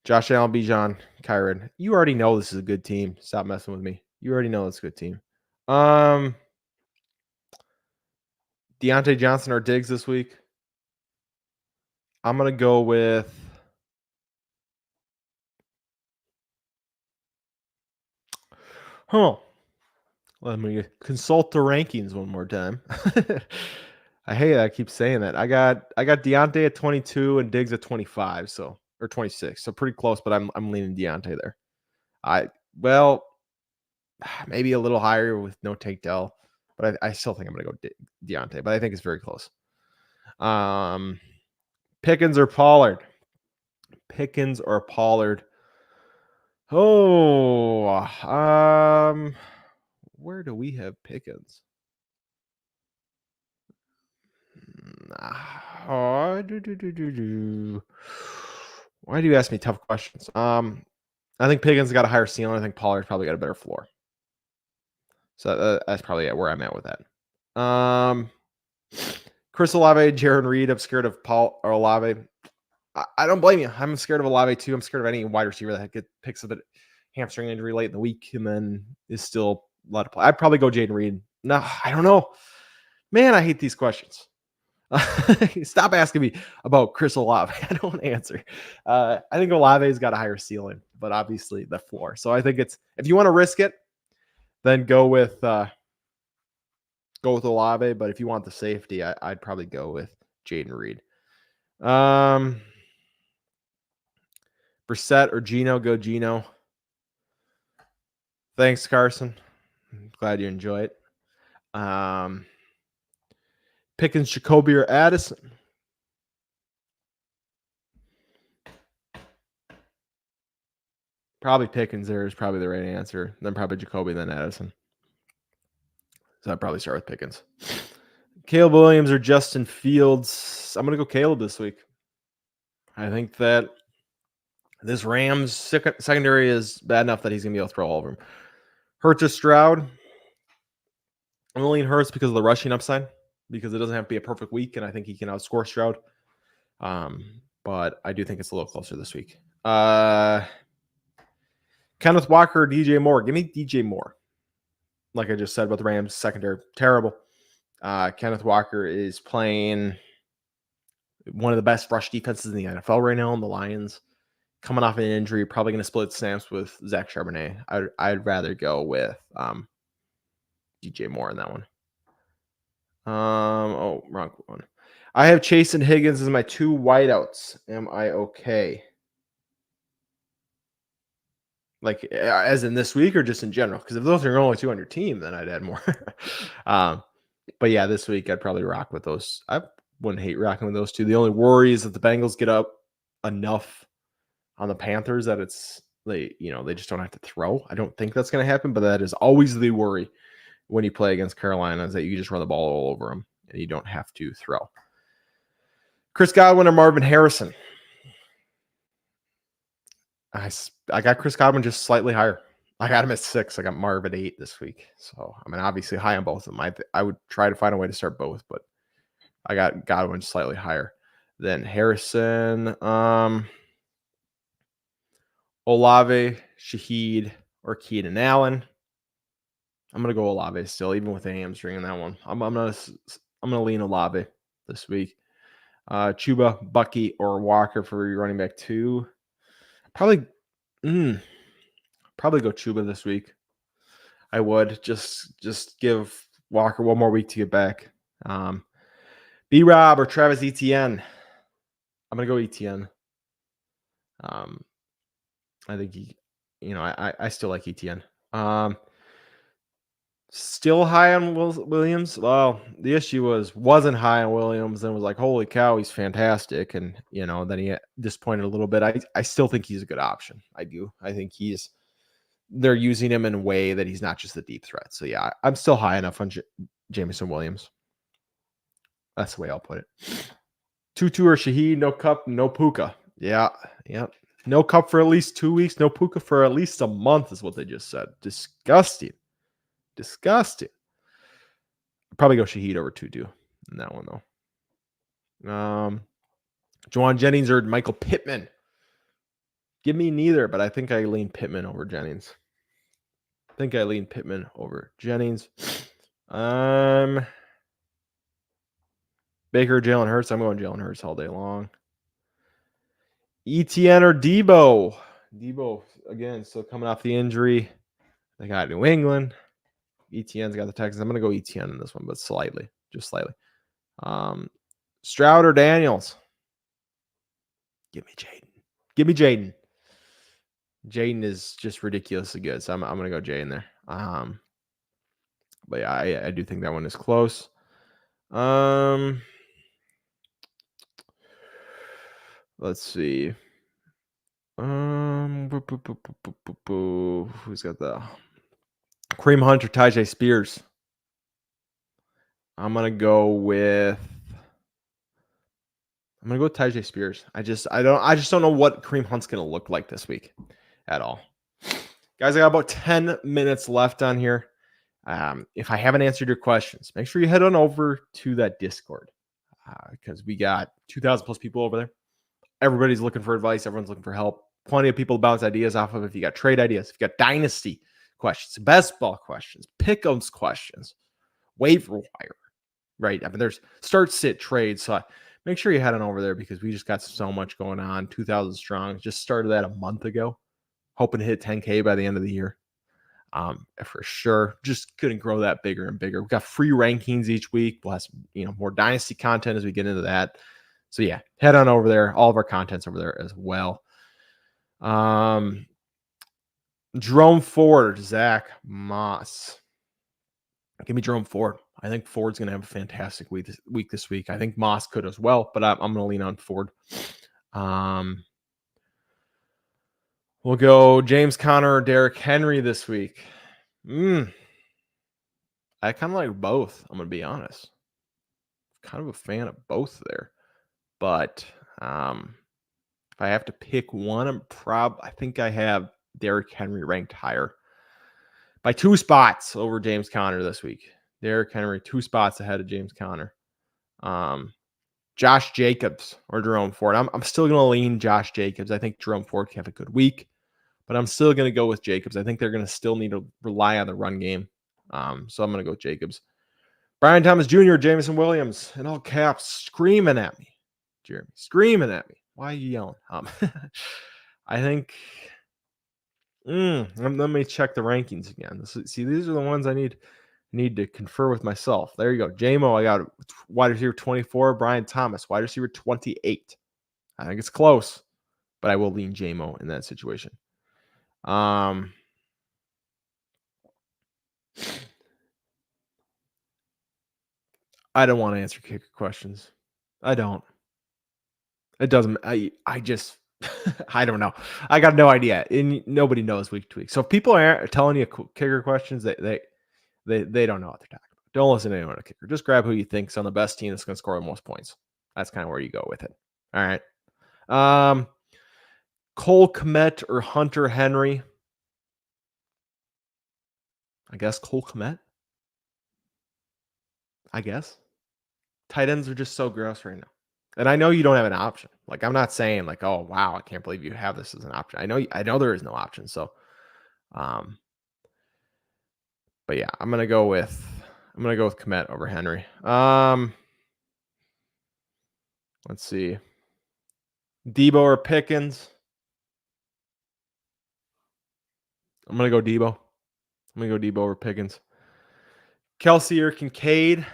Josh Allen, Bijan, Kyren. You already know this is a good team. Stop messing with me. You already know it's a good team. Deontay Johnson or Diggs this week? I'm gonna go with. Let me consult the rankings one more time. I hate that I keep saying that. I got Deontay at 22 and Diggs at 25, or 26, so pretty close. But I'm leaning Deontay there. Maybe a little higher with no Tank Dell, but I still think I'm gonna go Deontay. But I think it's very close. Pickens or Pollard? Oh, where do we have Pickens? Why do you ask me tough questions? I think Pickens got a higher ceiling. I think Pollard's probably got a better floor. So that's probably where I'm at with that. Chris Olave, Jaron Reed. I'm scared of Paul or Olave. I don't blame you. I'm scared of Olave too. I'm scared of any wide receiver that picks up a hamstring injury late in the week and then is still allowed to play. I'd probably go Jaden Reed. No, I don't know. Man, I hate these questions. Stop asking me about Chris Olave. I don't want to answer. I think Olave's got a higher ceiling, but obviously the floor. So I think it's, if you want to risk it, then go with Olave. But if you want the safety, I'd probably go with Jaden Reed. Brissett or Gino, go Gino. Thanks, Carson. I'm glad you enjoy it. Pickens, Jacoby, or Addison. Probably Pickens there is probably the right answer. Then probably Jacoby, then Addison. So I'd probably start with Pickens. Caleb Williams or Justin Fields. I'm going to go Caleb this week. I think that this Rams secondary is bad enough that he's going to be able to throw all over him. Hurts or Stroud. I'm going to lean Hurts because of the rushing upside, because it doesn't have to be a perfect week, and I think he can outscore Stroud. But I do think it's a little closer this week. Kenneth Walker or DJ Moore. Give me DJ Moore. Like I just said about the Rams secondary, terrible. Kenneth Walker is playing one of the best rush defenses in the NFL right now, in the Lions. Coming off an injury, probably going to split snaps with Zach Charbonnet. I'd rather go with DJ Moore in that one. Wrong one. I have Chase and Higgins as my two wideouts. Am I okay? Like, as in this week or just in general? Because if those are your only two on your team, then I'd add more. But yeah, this week I'd probably rock with those. I wouldn't hate rocking with those two. The only worry is that the Bengals get up enough on the Panthers that they just don't have to throw. I don't think that's going to happen, but that is always the worry when you play against Carolina, is that you just run the ball all over them and you don't have to throw. Chris Godwin or Marvin Harrison? I got Chris Godwin just slightly higher. I got him at 6. I got Marv at 8 this week. So, I mean, obviously high on both of them. I would try to find a way to start both, but I got Godwin slightly higher than Harrison. Olave, Shaheed, or Keenan Allen. I'm gonna go Olave still, even with a hamstring in that one. I'm gonna lean Olave this week. Chuba, Bucky, or Walker for your running back 2. Probably go Chuba this week. I would just give Walker one more week to get back. B-Rob or Travis Etienne. I'm gonna go Etienne. I think I still like Etienne. Still high on Williams. Well, the issue wasn't high on Williams and was like, holy cow, he's fantastic. And, then he disappointed a little bit. I still think he's a good option. I do. I think they're using him in a way that he's not just a deep threat. So yeah, I'm still high enough on Jameson Williams. That's the way I'll put it. Tutu or Shaheed, no Cup, no Puka. Yeah. Yep. No Cup for at least 2 weeks. No Puka for at least a month is what they just said. Disgusting. Probably go Shaheed over Tutu in that one, though. Juwan Jennings or Michael Pittman. Give me neither, but I think I lean Pittman over Jennings. Baker or Jalen Hurts. I'm going Jalen Hurts all day long. ETN or Debo. Debo, again, still coming off the injury. They got New England. ETN's got the Texans. I'm going to go ETN in this one, but just slightly. Stroud or Daniels? Give me Jaden. Jaden is just ridiculously good, so I'm going to go Jaden there. But yeah, I do think that one is close. Let's see. Who's got the Kareem Hunt or Tyjae Spears? I'm gonna go with Tyjae Spears. I just don't know what Kareem Hunt's gonna look like this week. at all. Guys, I got about 10 minutes left on here. If I haven't answered your questions, make sure you head on over to that Discord because we got 2,000 plus people over there. Everybody's looking for advice. Everyone's looking for help. Plenty of people to bounce ideas off of. If you got trade ideas, if you got dynasty questions, best ball questions, pick'ems questions, waiver wire, right? I mean, there's start, sit, trade. So make sure you head on over there because we just got so much going on. 2,000 strong. Just started that a month ago. Hoping to hit 10K by the end of the year. For sure. Just couldn't grow that bigger and bigger. We got free rankings each week. We'll have some, more dynasty content as we get into that. So yeah, head on over there. All of our content's over there as well. Jerome Ford, Zach Moss. Give me Jerome Ford. I think Ford's going to have a fantastic week this week. I think Moss could as well, but I'm going to lean on Ford. We'll go James Conner or Derrick Henry this week. I kind of like both. I'm going to be honest. Kind of a fan of both there. But if I have to pick one, I think I have Derrick Henry ranked higher by 2 spots over James Conner this week. Derrick Henry 2 spots ahead of James Conner. Josh Jacobs or Jerome Ford. I'm still going to lean Josh Jacobs. I think Jerome Ford can have a good week, but I'm still going to go with Jacobs. I think they're going to still need to rely on the run game. So I'm going to go with Jacobs. Brian Thomas Jr., Jameson Williams, in all caps, screaming at me. Jeremy, screaming at me. Why are you yelling? I think. Let me check the rankings again. See, these are the ones I need to confer with myself. There you go. JMO, I got wide receiver 24. Brian Thomas, wide receiver 28. I think it's close, but I will lean JMO in that situation. I don't want to answer kicker questions. I don't. It doesn't. I just. I don't know. I got no idea. And nobody knows week to week. So if people are telling you kicker questions, they don't know what they're talking about. Don't listen to anyone on a kicker. Just grab who you think's on the best team that's going to score the most points. That's kind of where you go with it. All right. Cole Kmet or Hunter Henry? I guess Cole Kmet. I guess. Tight ends are just so gross right now. And I know you don't have an option. Like, I'm not saying like, oh wow, I can't believe you have this as an option. I know there is no option. So but yeah, I'm gonna go with Kmet over Henry. Let's see. Debo or Pickens? I'm gonna go Debo. Over Pickens. Kelsey or Kincaid?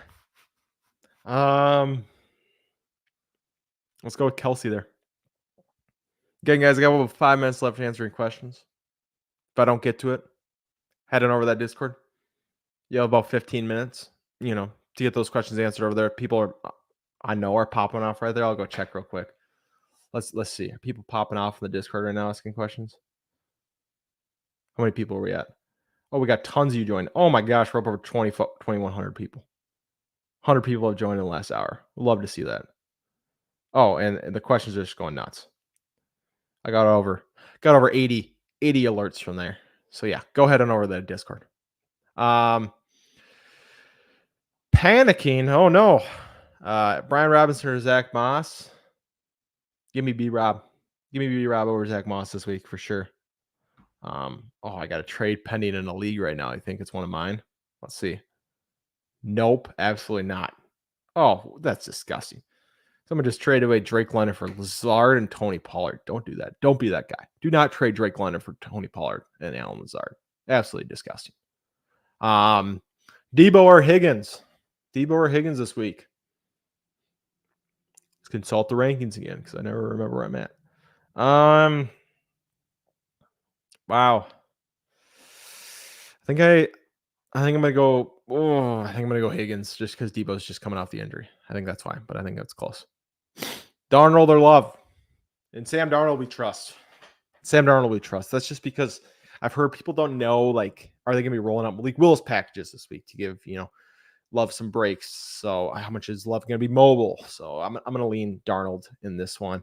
Let's go with Kelsey there. Again, guys, I got about 5 minutes left answering questions. If I don't get to it, head on over to that Discord. You have about 15 minutes, to get those questions answered over there. People are popping off right there. I'll go check real quick. Let's see. Are people popping off in the Discord right now asking questions? How many people are we at? Oh, we got tons of you joined. Oh my gosh, we're up over 2,100 people. 100 people have joined in the last hour. Love to see that. Oh, and the questions are just going nuts. I got over 80 alerts from there. So yeah, go ahead and over the Discord. Panicking. Oh no. Brian Robinson or Zach Moss? Give me B-Rob. Give me B-Rob over Zach Moss this week for sure. I got a trade pending in a league right now. I think it's one of mine. Let's see. Nope, absolutely not. Oh, that's disgusting. Someone just traded away Drake Leonard for Lazard and Tony Pollard. Don't do that. Don't be that guy. Do not trade Drake Leonard for Tony Pollard and Alan Lazard. Absolutely disgusting. Debo or Higgins? Debo or Higgins this week? Let's consult the rankings again because I never remember where I'm at. Wow. I think I'm gonna go. Oh, I think I'm gonna go Higgins just because Debo's just coming off the injury. I think that's why, but I think that's close. Darnold or Love? And Sam Darnold we trust. That's just because I've heard people don't know, like, are they gonna be rolling out Malik Willis packages this week to give Love some breaks? So how much is Love gonna be mobile? So I'm gonna lean Darnold in this one,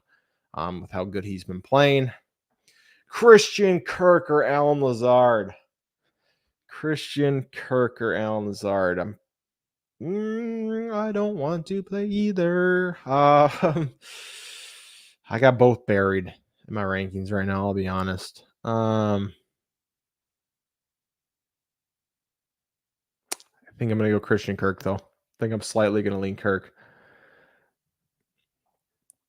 with how good he's been playing. Christian Kirk or Alan Lazard. Christian Kirk or Alan Lazard. I don't want to play either. I got both buried in my rankings right now, I'll be honest. I think I'm going to go Christian Kirk, though. I think I'm slightly going to lean Kirk.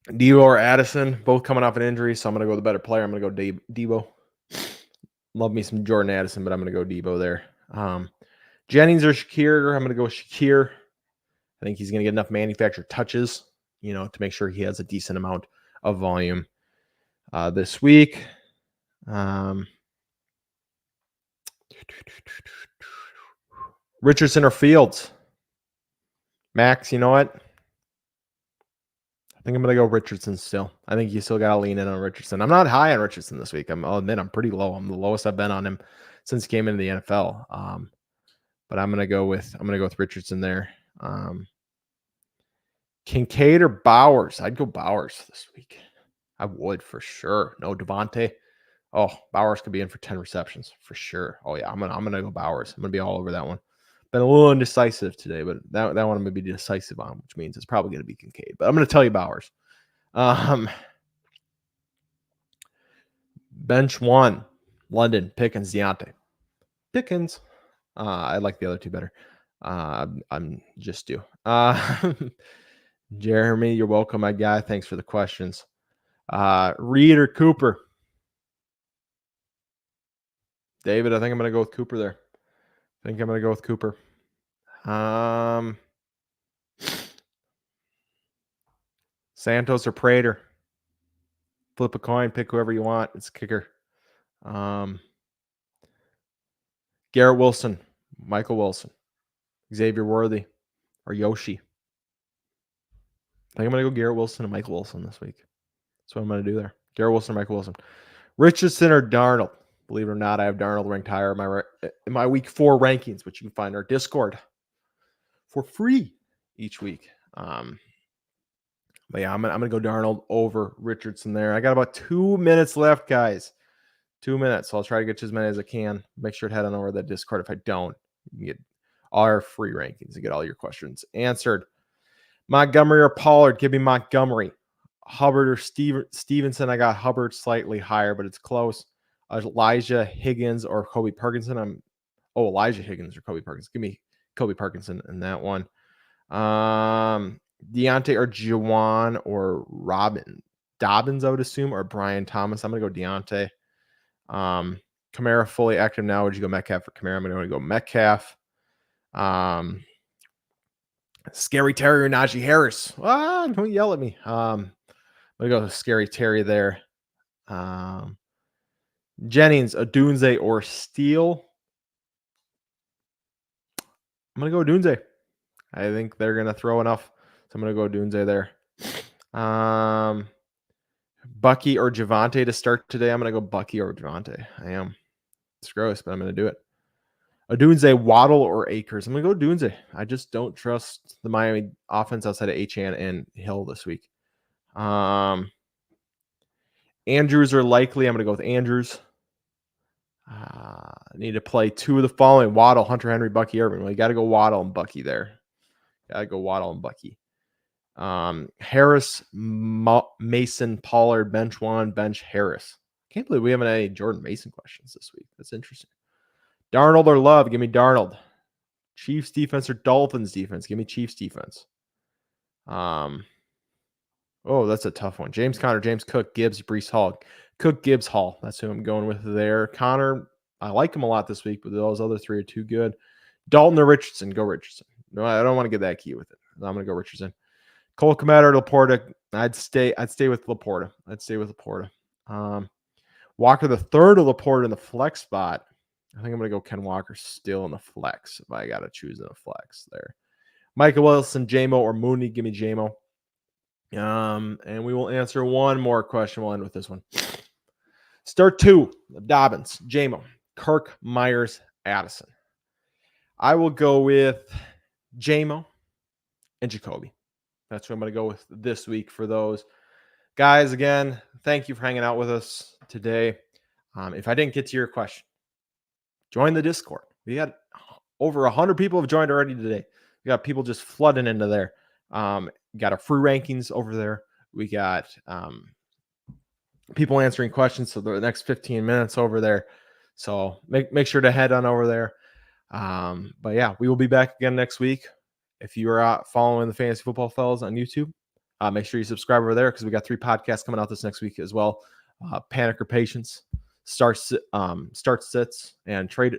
Debo or Addison, both coming off an injury, so I'm going to go the better player. I'm going to go Debo. Love me some Jordan Addison, but I'm going to go Debo there. Jennings or Shakir, I'm going to go Shakir. I think he's going to get enough manufactured touches, to make sure he has a decent amount of volume this week. Richardson or Fields? Max, you know what? I think I'm going to go Richardson still. I think you still got to lean in on Richardson. I'm not high on Richardson this week. I'll admit I'm pretty low. I'm the lowest I've been on him since he came into the NFL. But I'm going to go with Richardson there. Kincaid or Bowers? I'd go Bowers this week. I would for sure. No Devontae. Oh, Bowers could be in for 10 receptions for sure. Oh yeah, I'm gonna go Bowers. I'm gonna be all over that one. Been a little indecisive today, but that one I'm gonna be decisive on, which means it's probably gonna be Kincaid. But I'm gonna tell you Bowers. Bench one, London, Pickens, Deontay. Pickens. I like the other two better. I'm just due. Jeremy, you're welcome, my guy. Thanks for the questions. Reed or Cooper? David, I think I'm going to go with Cooper there. Santos or Prater? Flip a coin, pick whoever you want. It's kicker. Garrett Wilson, Michael Wilson, Xavier Worthy, or Yoshi. I think I'm going to go Garrett Wilson and Michael Wilson this week. That's what I'm going to do there. Garrett Wilson or Michael Wilson. Richardson or Darnold? Believe it or not, I have Darnold ranked higher in my week 4 rankings, which you can find in our Discord for free each week. But yeah, I'm gonna go Darnold over Richardson there. I got about 2 minutes left, guys. 2 minutes. So I'll try to get to as many as I can. Make sure to head on over to that Discord. If I don't, you can get our free rankings and get all your questions answered. Montgomery or Pollard? Give me Montgomery. Hubbard or Stevenson? I got Hubbard slightly higher, but it's close. Elijah Higgins or Kobe Parkinson? Elijah Higgins or Kobe Parkinson. Give me Kobe Parkinson in that one. Deontay or Juwan or Robin Dobbins, I would assume, or Brian Thomas. I'm gonna go Deontay. Kamara fully active now. Would you go Metcalf or Kamara? I'm gonna go Metcalf. Scary Terry or Najee Harris? Don't yell at me. I'm gonna go Scary Terry there. Jennings, Odunze or Steele? I'm gonna go Odunze. I think they're gonna throw enough, so I'm gonna go Odunze there. Bucky or Javante to start today? I'm gonna go Bucky or Javante. I am. It's gross, but I'm gonna do it. Odunze, Waddle or Akers? I'm gonna go Odunze. I just don't trust the Miami offense outside of Achane and Hill this week. Andrews are likely. I'm gonna go with Andrews. I need to play 2 of the following: Waddle, Hunter Henry, Bucky Irving. Well, you got to go Waddle and Bucky there. Harris, Mason, Pollard, bench 1, bench Harris. Can't believe we haven't had any Jordan Mason questions this week. That's interesting. Darnold or Love? Give me Darnold. Chiefs defense or Dolphins defense? Give me Chiefs defense. That's a tough one. James Conner, James Cook, Gibbs, Breece Hall. Cook, Gibbs, Hall. That's who I'm going with there. Connor, I like him a lot this week, but those other 3 are too good. Dalton or Richardson? Go Richardson. No, I don't want to get that key with it. I'm going to go Richardson. Cole Kmet or Laporta? I'd stay with Laporta. Walker the third or Laporta in the flex spot? I think I'm going to go Ken Walker still in the flex if I got to choose in a flex there. Michael Wilson, JMO or Mooney? Give me JMO. And we will answer one more question. We'll end with this one. Start 2, Dobbins, JMO, Kirk, Myers, Addison. I will go with JMO and Jacoby. That's what I'm going to go with this week for those. Guys, again, thank you for hanging out with us today. If I didn't get to your question, join the Discord. We got over 100 people have joined already today. We got people just flooding into there. Got our free rankings over there. We got people answering questions for the next 15 minutes over there. So make sure to head on over there. But yeah, we will be back again next week. If you are following the Fantasy Football Fellas on YouTube, make sure you subscribe over there because we got 3 podcasts coming out this next week as well. Panic or Patience, Start Sits, and Trade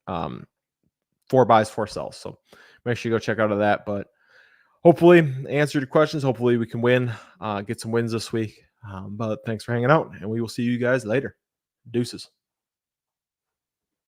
4 buys, 4 sells. So make sure you go check out of that. But hopefully answered your questions. Hopefully we can win, get some wins this week. But thanks for hanging out, and we will see you guys later. Deuces.